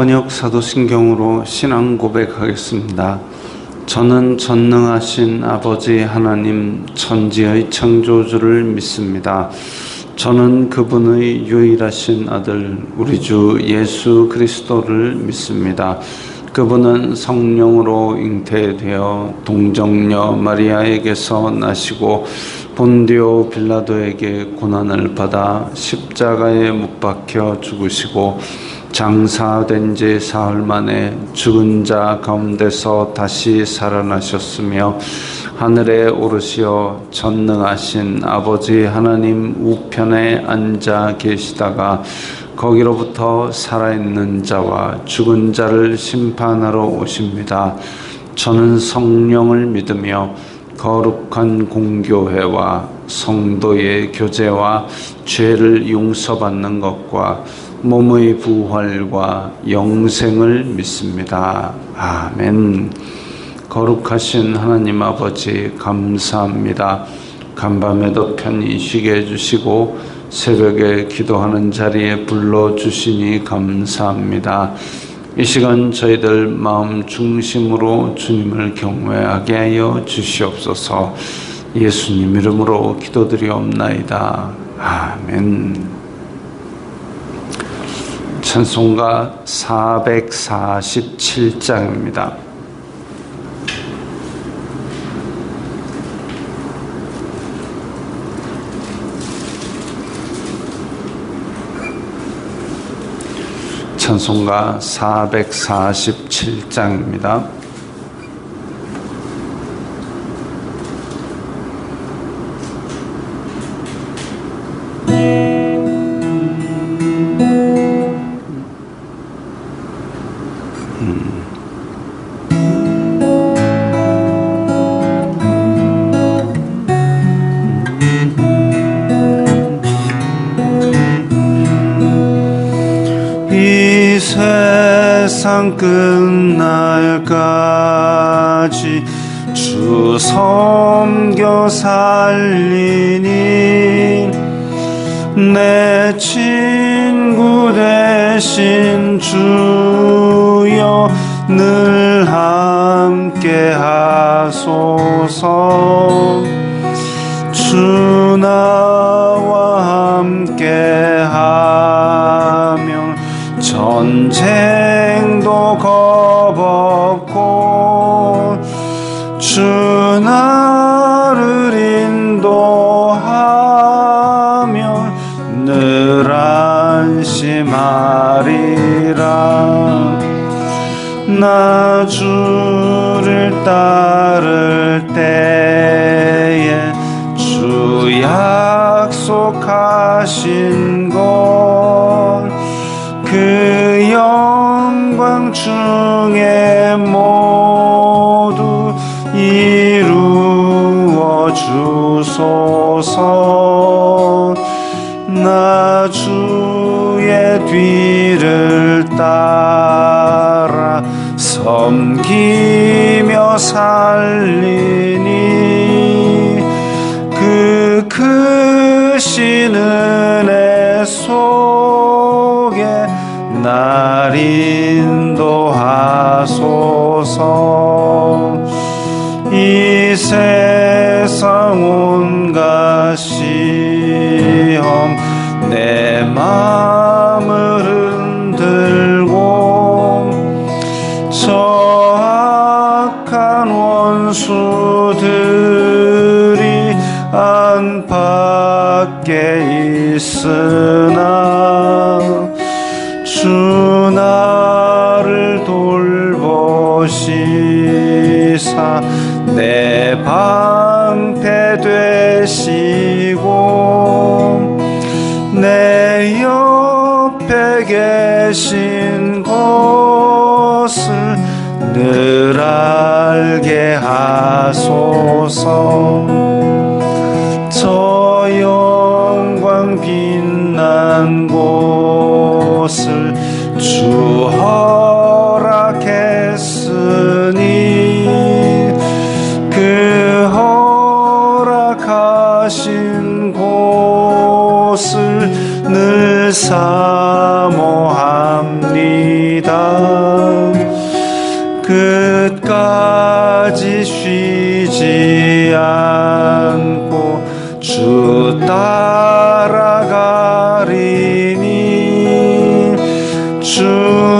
차원역 사도신경으로 신앙 고백하겠습니다. 저는 전능하신 아버지 하나님 천지의 창조주를 믿습니다. 저는 그분의 유일하신 아들 우리 주 예수 그리스도를 믿습니다. 그분은 성령으로 잉태되어 동정녀 마리아에게서 나시고 본디오 빌라도에게 고난을 받아 십자가에 못 박혀 죽으시고 장사된 지 사흘 만에 죽은 자 가운데서 다시 살아나셨으며 하늘에 오르시어 전능하신 아버지 하나님 우편에 앉아 계시다가 거기로부터 살아있는 자와 죽은 자를 심판하러 오십니다. 저는 성령을 믿으며 거룩한 공교회와 성도의 교제와 죄를 용서받는 것과 몸의 부활과 영생을 믿습니다. 아멘. 거룩하신 하나님 아버지 감사합니다. 간밤에도 편히 쉬게 해주시고 새벽에 기도하는 자리에 불러주시니 감사합니다. 이 시간 저희들 마음 중심으로 주님을 경외하게 하여 주시옵소서. 예수님 이름으로 기도드리옵나이다. 아멘. 찬송가 447장입니다. 찬송가 447장입니다. 세상 끝날까지 주 섬겨 살리니 내 친구 되신 주여 늘 함께 하소서. 주 나와 함께 하면 전쟁도 겁없고 주 나를 인도하면 늘 안심하리라. 나 주를 따를 때에 주 약속하신 것 그 영광 중에 모두 이루어 주소서. 나 주의 뒤를 따라 섬기며 살리니 그 크신 은혜 속에 날 인도하소서. 이 세상 온갖 시험 내 마음을 흔들고 저 악한 원수들이 안팎에 있으나 주 나를 돌보시사 내 방패 되시고 내 옆에 계신 것을 늘 알게 하소서. 저 영광 빛난 곳을 주 허락했으니 그 허락하신 곳을 늘 사모합니다. 주 따라가리니 주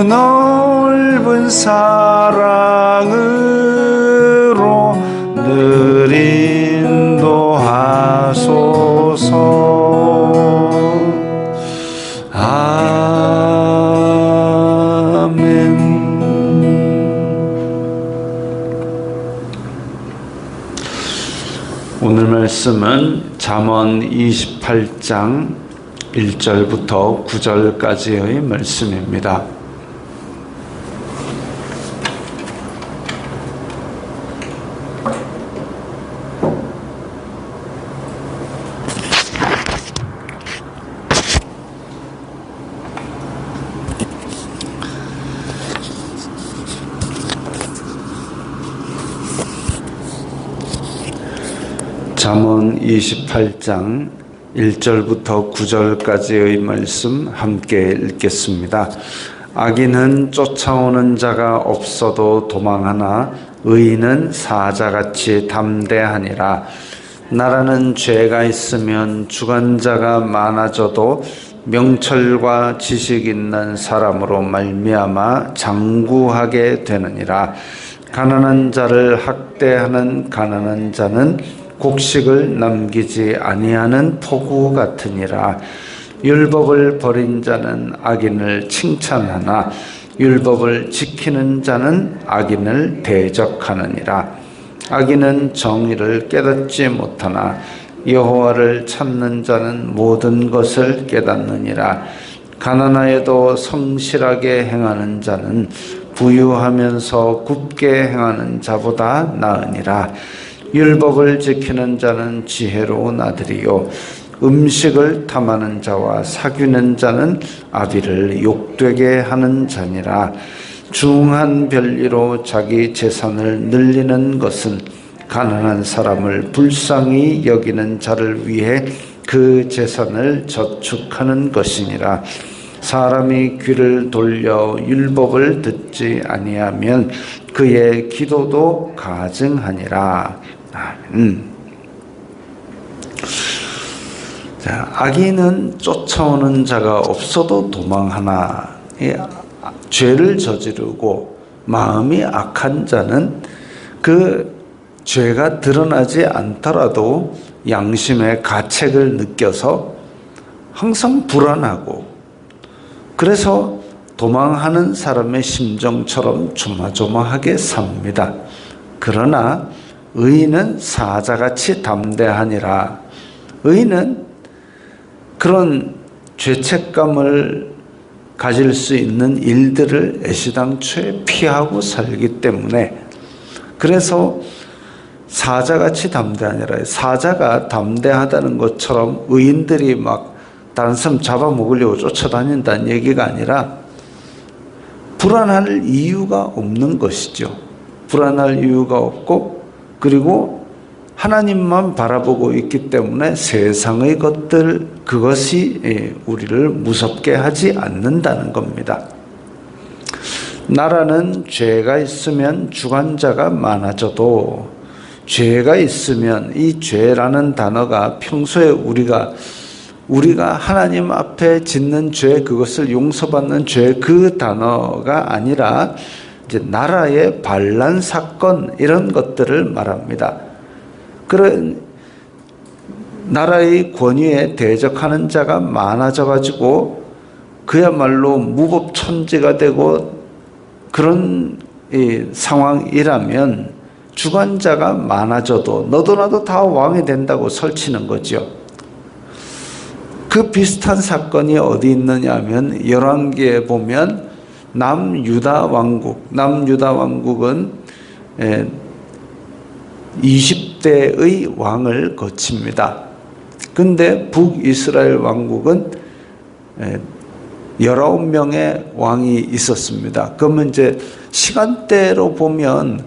넓은 사랑으로 늘 인도하소서. 오늘 말씀은 잠언 28장 1절부터 9절까지의 말씀입니다. 잠언 28장 1절부터 9절까지의 말씀 함께 읽겠습니다. 악인은 쫓아오는 자가 없어도 도망하나 의인은 사자같이 담대하니라. 나라는 죄가 있으면 주관자가 많아져도 명철과 지식 있는 사람으로 말미암아 장구하게 되느니라. 가난한 자를 학대하는 가난한 자는 곡식을 남기지 아니하는 폭우 같으니라. 율법을 버린 자는 악인을 칭찬하나 율법을 지키는 자는 악인을 대적하느니라. 악인은 정의를 깨닫지 못하나 여호와를 찾는 자는 모든 것을 깨닫느니라. 가난하여도 성실하게 행하는 자는 부유하면서 굽게 행하는 자보다 나으니라. 율법을 지키는 자는 지혜로운 아들이요 음식을 탐하는 자와 사귀는 자는 아비를 욕되게 하는 자니라. 중한 별리로 자기 재산을 늘리는 것은 가난한 사람을 불쌍히 여기는 자를 위해 그 재산을 저축하는 것이니라. 사람이 귀를 돌려 율법을 듣지 아니하면 그의 기도도 가증하니라. 자, 악인은 쫓아오는 자가 없어도 도망하나 죄를 저지르고 마음이 악한 자는 그 죄가 드러나지 않더라도 양심의 가책을 느껴서 항상 불안하고 그래서 도망하는 사람의 심정처럼 조마조마하게 삽니다. 그러나 의인은 사자같이 담대하니라. 의인은 그런 죄책감을 가질 수 있는 일들을 애시당초에 피하고 살기 때문에 그래서 사자같이 담대하니라. 사자가 담대하다는 것처럼 의인들이 막 다른 사람 잡아먹으려고 쫓아다닌다는 얘기가 아니라 불안할 이유가 없는 것이죠. 불안할 이유가 없고 그리고 하나님만 바라보고 있기 때문에 세상의 것들 그것이 우리를 무섭게 하지 않는다는 겁니다. 나라는 죄가 있으면 주관자가 많아져도 죄가 있으면 이 죄라는 단어가 평소에 우리가 하나님 앞에 짓는 죄 그것을 용서받는 죄 그 단어가 아니라 이제 나라의 반란 사건 이런 것들을 말합니다. 그런 나라의 권위에 대적하는 자가 많아져 가지고 그야말로 무법천지가 되고 그런 상황이라면 주관자가 많아져도 너도 나도 다 왕이 된다고 설치는 거죠. 그 비슷한 사건이 어디 있느냐 하면 열왕기에 보면 남유다 왕국은 20대의 왕을 거칩니다. 근데 북이스라엘 왕국은 19명의 왕이 있었습니다. 그러면 이제 시간대로 보면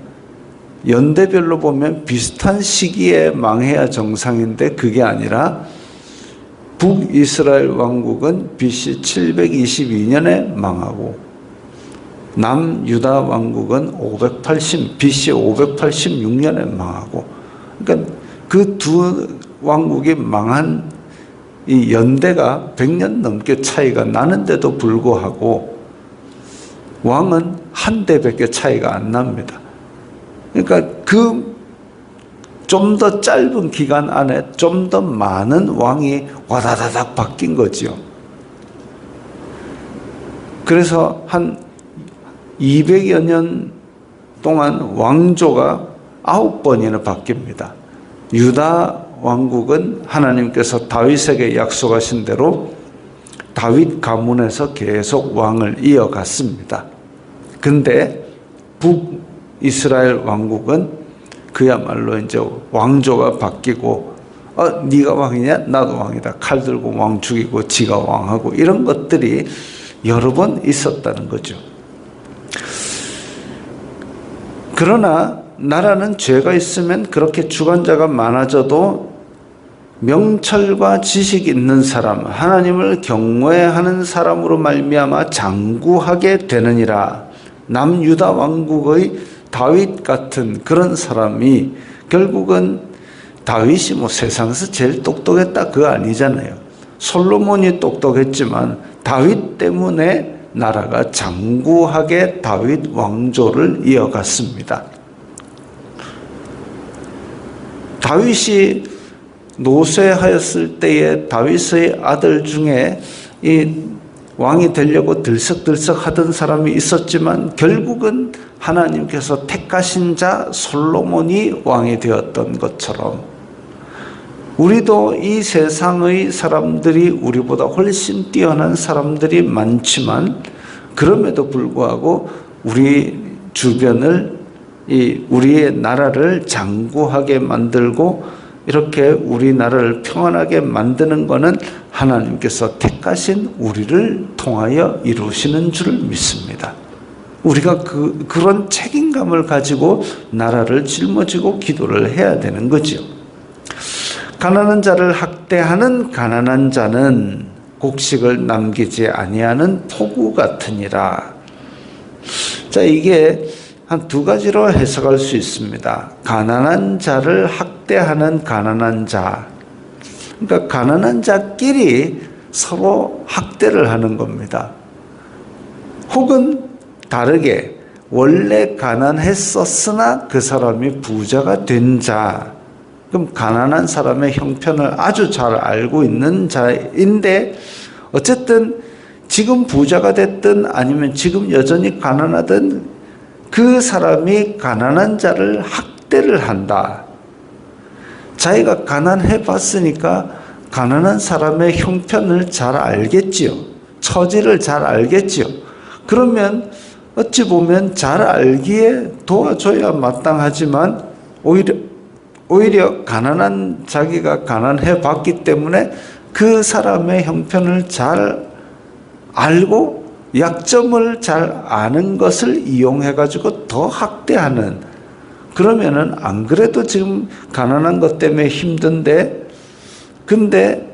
연대별로 보면 비슷한 시기에 망해야 정상인데 그게 아니라 북이스라엘 왕국은 BC 722년에 망하고 남유다 왕국은 BC 586년에 망하고 그러니까 그 두 왕국이 망한 이 연대가 100년 넘게 차이가 나는데도 불구하고 왕은 한 대밖에 차이가 안 납니다. 그러니까 그 좀 더 짧은 기간 안에 좀 더 많은 왕이 와다다닥 바뀐 거지요. 그래서 한 200여 년 동안 왕조가 9번이나 바뀝니다. 유다 왕국은 하나님께서 다윗에게 약속하신 대로 다윗 가문에서 계속 왕을 이어갔습니다. 근데 북이스라엘 왕국은 그야말로 이제 왕조가 바뀌고 네가 왕이냐? 나도 왕이다. 칼 들고 왕 죽이고 지가 왕하고 이런 것들이 여러 번 있었다는 거죠. 그러나 나라는 죄가 있으면 그렇게 주관자가 많아져도 명철과 지식 있는 사람, 하나님을 경외하는 사람으로 말미암아 장구하게 되느니라. 남유다 왕국의 다윗 같은 그런 사람이 결국은 다윗이 뭐 세상에서 제일 똑똑했다 그거 아니잖아요. 솔로몬이 똑똑했지만 다윗 때문에 나라가 장구하게 다윗 왕조를 이어갔습니다. 다윗이 노쇠하였을 때에 다윗의 아들 중에 이 왕이 되려고 들썩들썩 하던 사람이 있었지만 결국은 하나님께서 택하신 자 솔로몬이 왕이 되었던 것처럼 우리도 이 세상의 사람들이 우리보다 훨씬 뛰어난 사람들이 많지만 그럼에도 불구하고 우리 주변을 우리의 나라를 장구하게 만들고 이렇게 우리나라를 평안하게 만드는 것은 하나님께서 택하신 우리를 통하여 이루시는 줄 믿습니다. 우리가 그런 책임감을 가지고 나라를 짊어지고 기도를 해야 되는 거죠. 가난한 자를 학대하는 가난한 자는 곡식을 남기지 아니하는 포구 같으니라. 자, 이게 한 두 가지로 해석할 수 있습니다. 가난한 자를 학대하는 가난한 자. 그러니까 가난한 자끼리 서로 학대를 하는 겁니다. 혹은 다르게 원래 가난했었으나 그 사람이 부자가 된 자. 그럼 가난한 사람의 형편을 아주 잘 알고 있는 자인데 어쨌든 지금 부자가 됐든 아니면 지금 여전히 가난하든 그 사람이 가난한 자를 학대를 한다. 자기가 가난해 봤으니까 가난한 사람의 형편을 잘 알겠지요. 처지를 잘 알겠지요. 그러면 어찌 보면 잘 알기에 도와줘야 마땅하지만 오히려 가난한 자기가 가난해 봤기 때문에 그 사람의 형편을 잘 알고 약점을 잘 아는 것을 이용해 가지고 더 학대하는. 그러면은 안 그래도 지금 가난한 것 때문에 힘든데 근데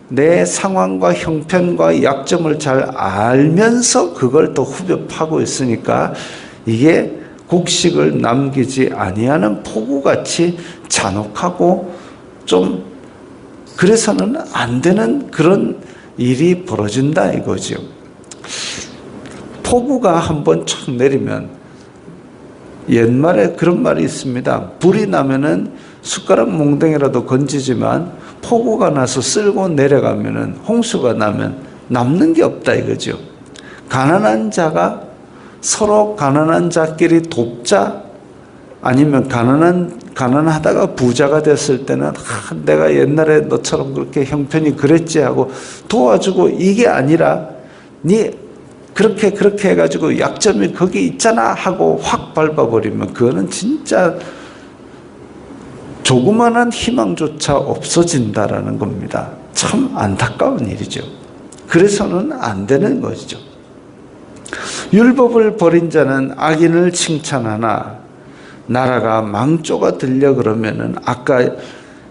내 상황과 형편과 약점을 잘 알면서 그걸 또 후벼 파고 있으니까 이게 곡식을 남기지 아니하는 포구같이 잔혹하고 좀 그래서는 안 되는 그런 일이 벌어진다 이거죠. 폭우가 한번 촥 내리면 옛말에 그런 말이 있습니다. 불이 나면은 숟가락 몽둥이라도 건지지만 폭우가 나서 쓸고 내려가면은 홍수가 나면 남는 게 없다 이거죠. 가난한 자가 서로 가난한 자끼리 돕자 아니면 가난하다가 부자가 됐을 때는 내가 옛날에 너처럼 그렇게 형편이 그랬지 하고 도와주고 이게 아니라 네 그렇게 해가지고 약점이 거기 있잖아 하고 확 밟아버리면 그거는 진짜 조그만한 희망조차 없어진다라는 겁니다. 참 안타까운 일이죠. 그래서는 안 되는 것이죠. 율법을 버린 자는 악인을 칭찬하나 나라가 망조가 들려 그러면은 아까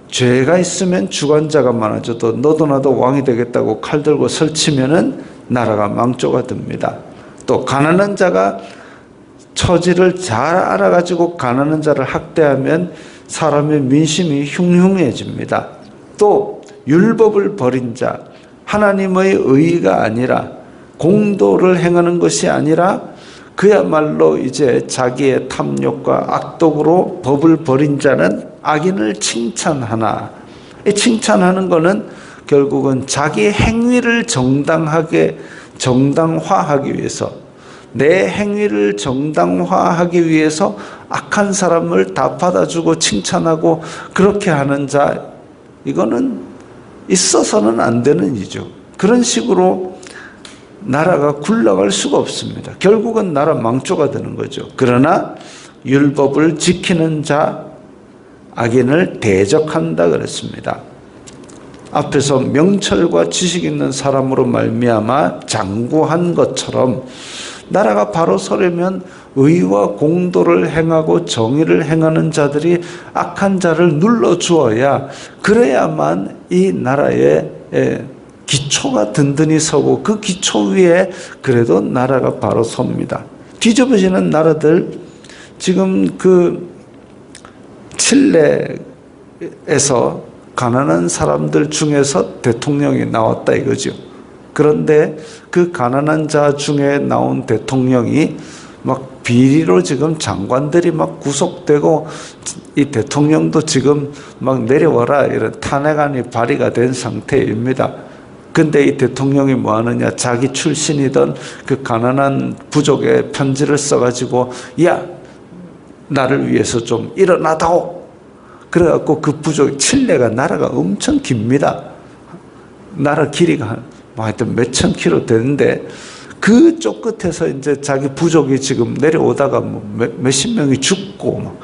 죄가 있으면 주관자가 많아져도 너도 나도 왕이 되겠다고 칼 들고 설치면은 나라가 망조가 듭니다. 또 가난한 자가 처지를 잘 알아가지고 가난한 자를 학대하면 사람의 민심이 흉흉해집니다. 또 율법을 버린 자, 하나님의 의가 아니라 공도를 행하는 것이 아니라 그야말로 이제 자기의 탐욕과 악독으로 법을 버린 자는 악인을 칭찬하나, 이 칭찬하는 것은 결국은 자기 행위를 정당화하기 위해서, 내 행위를 정당화하기 위해서 악한 사람을 다 받아주고 칭찬하고 그렇게 하는 자, 이거는 있어서는 안 되는 일이죠. 그런 식으로 나라가 굴러갈 수가 없습니다. 결국은 나라 망조가 되는 거죠. 그러나 율법을 지키는 자, 악인을 대적한다 그랬습니다. 앞에서 명철과 지식 있는 사람으로 말미암아 장구한 것처럼 나라가 바로 서려면 의와 공도를 행하고 정의를 행하는 자들이 악한 자를 눌러주어야, 그래야만 이 나라의 기초가 든든히 서고 그 기초 위에 그래도 나라가 바로 섭니다. 뒤집어지는 나라들, 지금 그 칠레에서 가난한 사람들 중에서 대통령이 나왔다 이거죠. 그런데 그 가난한 자 중에 나온 대통령이 막 비리로 지금 장관들이 막 구속되고, 이 대통령도 지금 막 내려와라 이런 탄핵안이 발의가 된 상태입니다. 근데 이 대통령이 뭐 하느냐, 자기 출신이던 그 가난한 부족에 편지를 써가지고, 야, 나를 위해서 좀 일어나다오. 그래갖고 그 부족, 칠레가 나라가 엄청 깁니다. 나라 길이가 하여튼 몇천 킬로 되는데, 그쪽 끝에서 이제 자기 부족이 지금 내려오다가 뭐 몇십 명이 죽고 막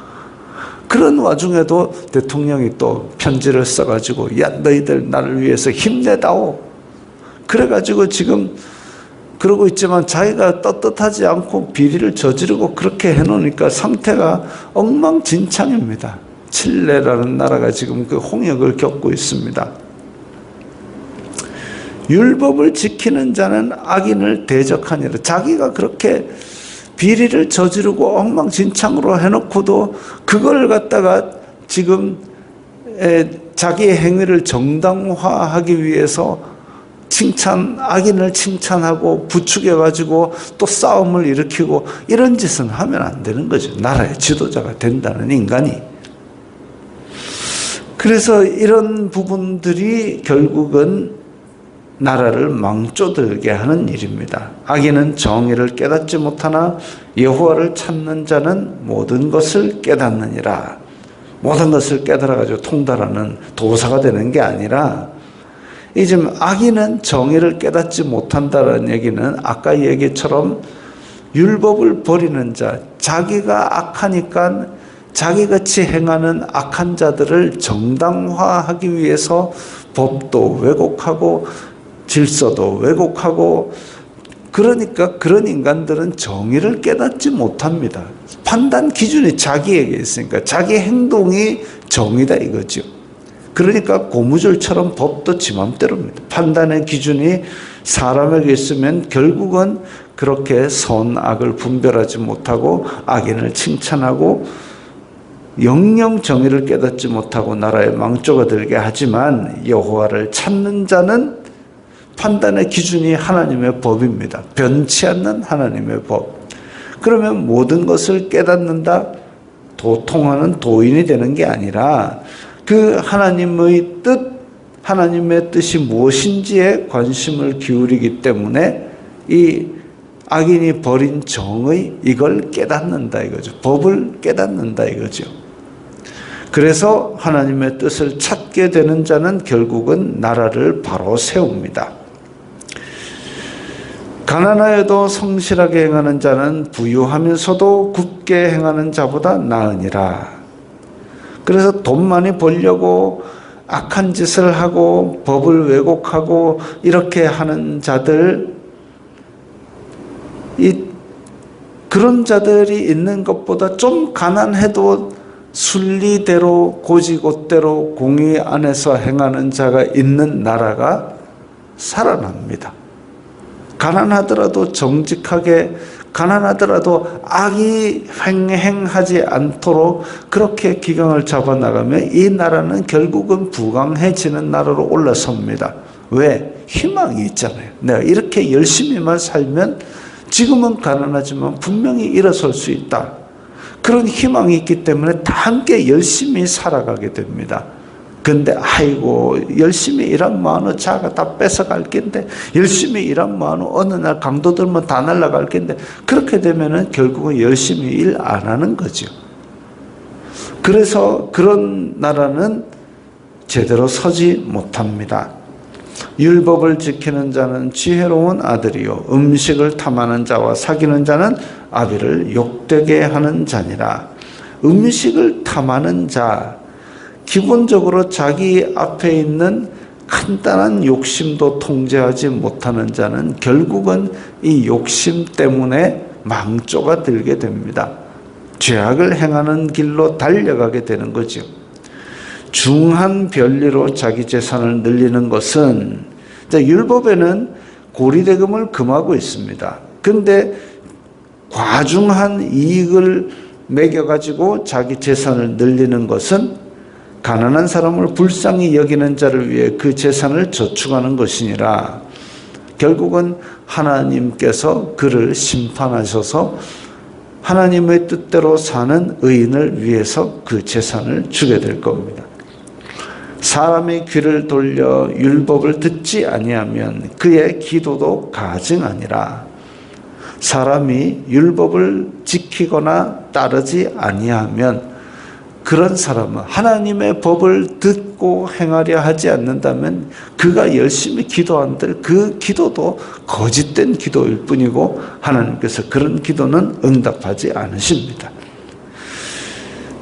그런 와중에도 대통령이 또 편지를 써가지고, 야, 너희들 나를 위해서 힘내다오. 그래가지고 지금 그러고 있지만 자기가 떳떳하지 않고 비리를 저지르고 그렇게 해놓으니까 상태가 엉망진창입니다. 칠레라는 나라가 지금 그 홍역을 겪고 있습니다. 율법을 지키는 자는 악인을 대적하니라. 자기가 그렇게 비리를 저지르고 엉망진창으로 해놓고도 그걸 갖다가 지금 자기의 행위를 정당화하기 위해서 악인을 칭찬하고 부추겨가지고 또 싸움을 일으키고 이런 짓은 하면 안 되는 거죠. 나라의 지도자가 된다는 인간이. 그래서 이런 부분들이 결국은 나라를 망조들게 하는 일입니다. 악인은 정의를 깨닫지 못하나 여호와를 찾는 자는 모든 것을 깨닫느니라. 모든 것을 깨달아가지고 통달하는 도사가 되는 게 아니라, 이 지금 악인은 정의를 깨닫지 못한다는 얘기는 아까 얘기처럼 율법을 버리는 자, 자기가 악하니까 자기같이 행하는 악한 자들을 정당화하기 위해서 법도 왜곡하고 질서도 왜곡하고, 그러니까 그런 인간들은 정의를 깨닫지 못합니다. 판단 기준이 자기에게 있으니까 자기 행동이 정의다 이거죠. 그러니까 고무줄처럼 법도 지 맘대로입니다. 판단의 기준이 사람에게 있으면 결국은 그렇게 선악을 분별하지 못하고 악인을 칭찬하고 영영 정의를 깨닫지 못하고 나라의 망조가 들게 하지만, 여호와를 찾는 자는 판단의 기준이 하나님의 법입니다. 변치 않는 하나님의 법. 그러면 모든 것을 깨닫는다, 도통하는 도인이 되는 게 아니라 그 하나님의 뜻, 하나님의 뜻이 무엇인지에 관심을 기울이기 때문에 이 악인이 버린 정의, 이걸 깨닫는다 이거죠. 법을 깨닫는다 이거죠. 그래서 하나님의 뜻을 찾게 되는 자는 결국은 나라를 바로 세웁니다. 가난하여도 성실하게 행하는 자는 부유하면서도 굳게 행하는 자보다 나으니라. 그래서 돈 많이 벌려고 악한 짓을 하고 법을 왜곡하고 이렇게 하는 자들, 그런 자들이 있는 것보다 좀 가난해도 순리대로 고지곳대로 공의 안에서 행하는 자가 있는 나라가 살아납니다. 가난하더라도 정직하게 가난하더라도 악이 횡행하지 않도록 그렇게 기강을 잡아나가면 이 나라는 결국은 부강해지는 나라로 올라섭니다. 왜? 희망이 있잖아요. 내가 이렇게 열심히만 살면 지금은 가난하지만 분명히 일어설 수 있다. 그런 희망이 있기 때문에 다 함께 열심히 살아가게 됩니다. 근데 아이고 열심히 일하면 자가 다 뺏어갈 겐데, 열심히 일하면 어느 날 강도 들면 다 날아갈 겐데, 그렇게 되면은 결국은 열심히 일 안 하는 거죠. 그래서 그런 나라는 제대로 서지 못합니다. 율법을 지키는 자는 지혜로운 아들이요 음식을 탐하는 자와 사귀는 자는 아비를 욕되게 하는 자니라. 음식을 탐하는 자, 기본적으로 자기 앞에 있는 간단한 욕심도 통제하지 못하는 자는 결국은 이 욕심 때문에 망조가 들게 됩니다. 죄악을 행하는 길로 달려가게 되는 거죠. 중한 별리로 자기 재산을 늘리는 것은, 율법에는 고리대금을 금하고 있습니다. 그런데 과중한 이익을 매겨가지고 자기 재산을 늘리는 것은 가난한 사람을 불쌍히 여기는 자를 위해 그 재산을 저축하는 것이니라. 결국은 하나님께서 그를 심판하셔서 하나님의 뜻대로 사는 의인을 위해서 그 재산을 주게 될 겁니다. 사람의 귀를 돌려 율법을 듣지 아니하면 그의 기도도 가증하니라. 사람이 율법을 지키거나 따르지 아니하면, 그런 사람은 하나님의 법을 듣고 행하려 하지 않는다면 그가 열심히 기도한들 그 기도도 거짓된 기도일 뿐이고 하나님께서 그런 기도는 응답하지 않으십니다.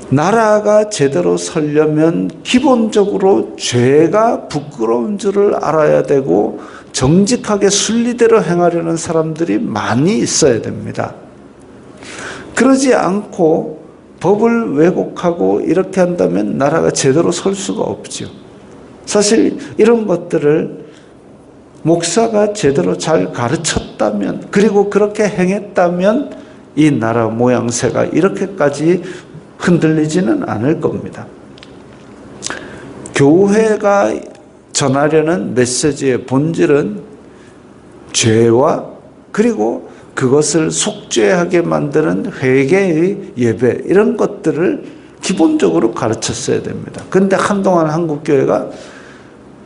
나라가 제대로 서려면 기본적으로 죄가 부끄러운 줄을 알아야 되고 정직하게 순리대로 행하려는 사람들이 많이 있어야 됩니다. 그러지 않고 법을 왜곡하고 이렇게 한다면 나라가 제대로 설 수가 없죠. 사실 이런 것들을 목사가 제대로 잘 가르쳤다면, 그리고 그렇게 행했다면 이 나라 모양새가 이렇게까지 흔들리지는 않을 겁니다. 교회가 전하려는 메시지의 본질은 죄와 그리고 그것을 속죄하게 만드는 회개의 예배, 이런 것들을 기본적으로 가르쳤어야 됩니다. 그런데 한동안 한국교회가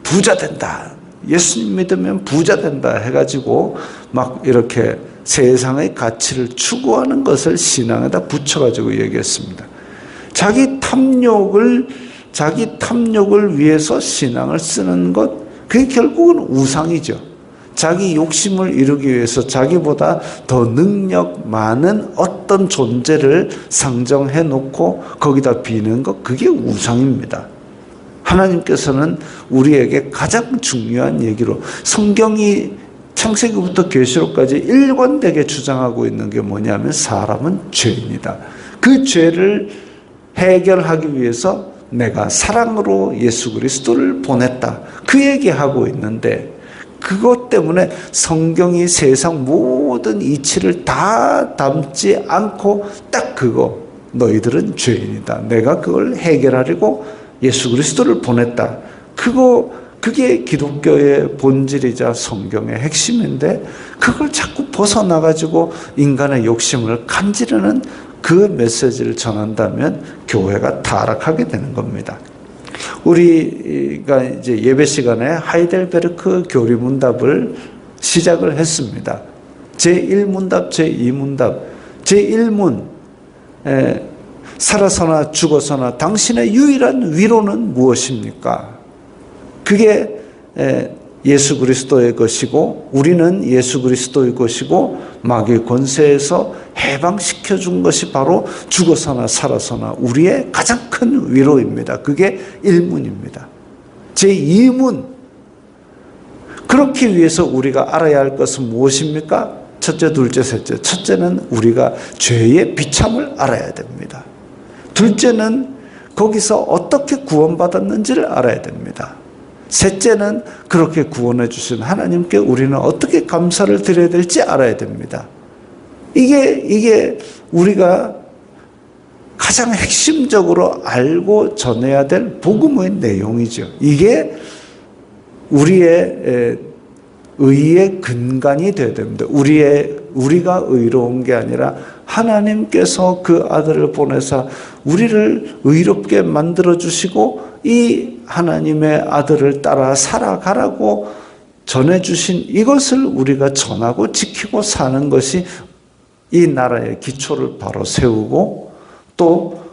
부자 된다, 예수님 믿으면 부자 된다 해가지고 막 이렇게 세상의 가치를 추구하는 것을 신앙에다 붙여가지고 얘기했습니다. 자기 탐욕을 위해서 신앙을 쓰는 것, 그게 결국은 우상이죠. 자기 욕심을 이루기 위해서 자기보다 더 능력 많은 어떤 존재를 상정해 놓고 거기다 비는 것, 그게 우상입니다. 하나님께서는 우리에게 가장 중요한 얘기로, 성경이 창세기부터 계시록까지 일관되게 주장하고 있는 게 뭐냐면 사람은 죄인이다. 그 죄를 해결하기 위해서 내가 사랑으로 예수 그리스도를 보냈다, 그 얘기하고 있는데, 그것 때문에 성경이 세상 모든 이치를 다 담지 않고 딱 그거, 너희들은 죄인이다, 내가 그걸 해결하려고 예수 그리스도를 보냈다, 그게 기독교의 본질이자 성경의 핵심인데, 그걸 자꾸 벗어나가지고 인간의 욕심을 간지르는 그 메시지를 전한다면 교회가 타락하게 되는 겁니다. 우리가 이제 예배 시간에 하이델베르크 교리문답을 시작을 했습니다. 제1문답, 제2문답. 제1문, 살아서나 죽어서나 당신의 유일한 위로는 무엇입니까? 그게 예수 그리스도의 것이고, 우리는 예수 그리스도의 것이고, 마귀의 권세에서 해방시켜 준 것이 바로 죽어서나 살아서나 우리의 가장 큰 위로입니다. 그게 1문입니다. 제2문, 그렇기 위해서 우리가 알아야 할 것은 무엇입니까? 첫째, 둘째, 셋째. 첫째는 우리가 죄의 비참을 알아야 됩니다. 둘째는 거기서 어떻게 구원받았는지를 알아야 됩니다. 셋째는 그렇게 구원해 주신 하나님께 우리는 어떻게 감사를 드려야 될지 알아야 됩니다. 이게 우리가 가장 핵심적으로 알고 전해야 될 복음의 내용이죠. 이게 우리의 의의 근간이 되어야 됩니다. 우리가 의로운 게 아니라 하나님께서 그 아들을 보내사 우리를 의롭게 만들어 주시고 이 하나님의 아들을 따라 살아가라고 전해주신 이것을 우리가 전하고 지키고 사는 것이 이 나라의 기초를 바로 세우고 또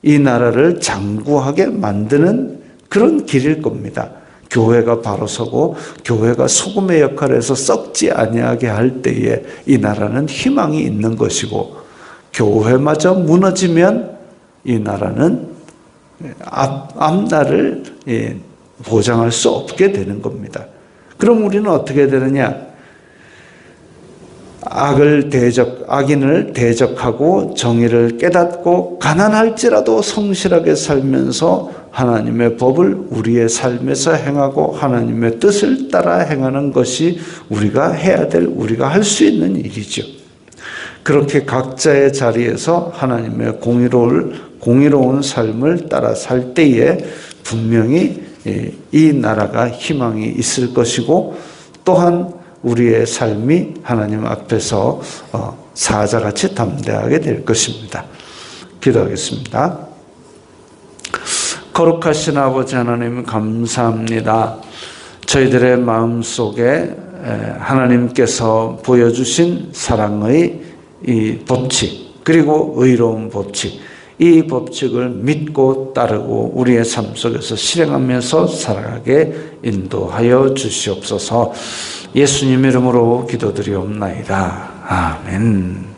이 나라를 장구하게 만드는 그런 길일 겁니다. 교회가 바로 서고 교회가 소금의 역할을 해서 썩지 아니하게 할 때에 이 나라는 희망이 있는 것이고, 교회마저 무너지면 이 나라는 앞날을 보장할 수 없게 되는 겁니다. 그럼 우리는 어떻게 되느냐? 악인을 대적하고 정의를 깨닫고 가난할지라도 성실하게 살면서 하나님의 법을 우리의 삶에서 행하고 하나님의 뜻을 따라 행하는 것이 우리가 해야 될, 우리가 할 수 있는 일이죠. 그렇게 각자의 자리에서 하나님의 공의로운 삶을 따라 살 때에 분명히 이 나라가 희망이 있을 것이고, 또한 우리의 삶이 하나님 앞에서 사자같이 담대하게 될 것입니다. 기도하겠습니다. 거룩하신 아버지 하나님, 감사합니다. 저희들의 마음속에 하나님께서 보여주신 사랑의 이 법칙, 그리고 의로운 법칙, 이 법칙을 믿고 따르고 우리의 삶 속에서 실행하면서 살아가게 인도하여 주시옵소서. 예수님 이름으로 기도드리옵나이다. 아멘.